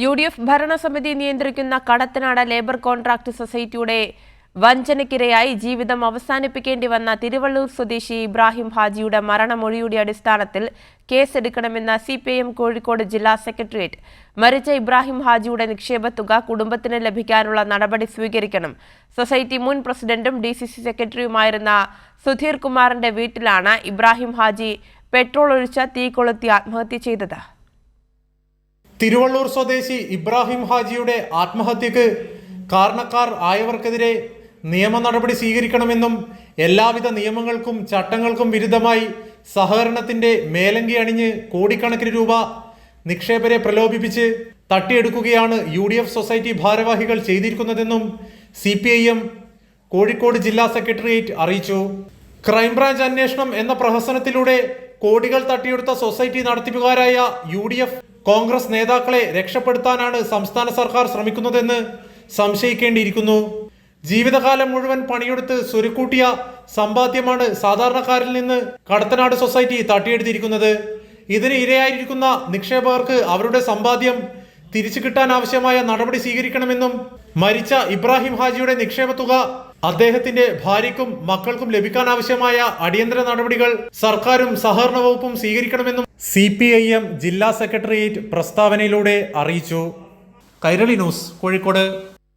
UDF ഭരണസമിതി നിയന്ത്രിക്കുന്ന Kadathanad labour contract സൊസൈറ്റിയുടെ വഞ്ചനയ്ക്കിരയായി ജീവിതം അവസാനിപ്പിക്കേണ്ടി വന്ന തിരുവള്ളൂർ സ്വദേശി ഇബ്രാഹിം ഹാജിയുടെ മരണമൊഴിയുടെ അടിസ്ഥാനത്തിൽ കേസെടുക്കണമെന്ന സിപിഐഎം കോഴിക്കോട് ജില്ലാ സെക്രട്ടേറിയറ്റ്. മരിച്ച ഇബ്രാഹിം ഹാജിയുടെ നിക്ഷേപ തുക കുടുംബത്തിന് ലഭിക്കാനുള്ള നടപടി സ്വീകരിക്കണം. സൊസൈറ്റി മുൻ പ്രസിഡന്റും ഡിസിസി സെക്രട്ടറിയുമായിരുന്ന സുധീർ കുമാറിന്റെ വീട്ടിലാണ് ഇബ്രാഹിം ഹാജി പെട്രോൾ ഒഴിച്ച തീ കൊളുത്തി ആത്മഹത്യ ചെയ്തത്. തിരുവള്ളൂർ സ്വദേശി ഇബ്രാഹിം ഹാജിയുടെ ആത്മഹത്യക്ക് കാരണക്കാർ ആയവർക്കെതിരെ നിയമ നടപടി സ്വീകരിക്കണമെന്നും എല്ലാവിധ നിയമങ്ങൾക്കും ചട്ടങ്ങൾക്കും വിരുദ്ധമായി സഹകരണത്തിന്റെ മേലങ്കി അണിഞ്ഞ് കോടിക്കണക്കിന് രൂപ നിക്ഷേപരെ പ്രലോഭിപ്പിച്ച് തട്ടിയെടുക്കുകയാണ് യു.ഡി.എഫ് സൊസൈറ്റി ഭാരവാഹികൾ ചെയ്തിരിക്കുന്നതെന്നും സിപിഐഎം കോഴിക്കോട് ജില്ലാ സെക്രട്ടേറിയറ്റ് അറിയിച്ചു. ക്രൈംബ്രാഞ്ച് അന്വേഷണം എന്ന പ്രഹസനത്തിലൂടെ കോടികൾ തട്ടിയെടുത്ത സൊസൈറ്റി നടത്തിപ്പുകാരായ യു.ഡി.എഫ് കോൺഗ്രസ് നേതാക്കളെ രക്ഷപ്പെടുത്താനാണ് സംസ്ഥാന സർക്കാർ ശ്രമിക്കുന്നതെന്ന് സംശയിക്കേണ്ടിയിരിക്കുന്നു. ജീവിതകാലം മുഴുവൻ പണിയെടുത്ത് സ്വരുക്കൂട്ടിയ സമ്പാദ്യമാണ് സാധാരണക്കാരിൽ നിന്ന് കടത്തനാട് സൊസൈറ്റി തട്ടിയെടുത്തിരിക്കുന്നത്. ഇതിന് ഇരയായിരിക്കുന്ന നിക്ഷേപകർക്ക് അവരുടെ സമ്പാദ്യം തിരിച്ചു കിട്ടാൻ ആവശ്യമായ നടപടി സ്വീകരിക്കണമെന്നും മരിച്ച ഇബ്രാഹിം ഹാജിയുടെ നിക്ഷേപ തുക അദ്ദേഹത്തിന്റെ ഭാര്യയ്ക്കും മക്കൾക്കും ലഭിക്കാൻ ആവശ്യമായ അടിയന്തര നടപടികൾ സർക്കാരും സഹകരണ വകുപ്പും സ്വീകരിക്കണമെന്നും സിപിഐഎം ജില്ലാ സെക്രട്ടേറിയറ്റ് പ്രസ്താവനയിലൂടെ അറിയിച്ചു. കൈരളി ന്യൂസ്, കോഴിക്കോട്.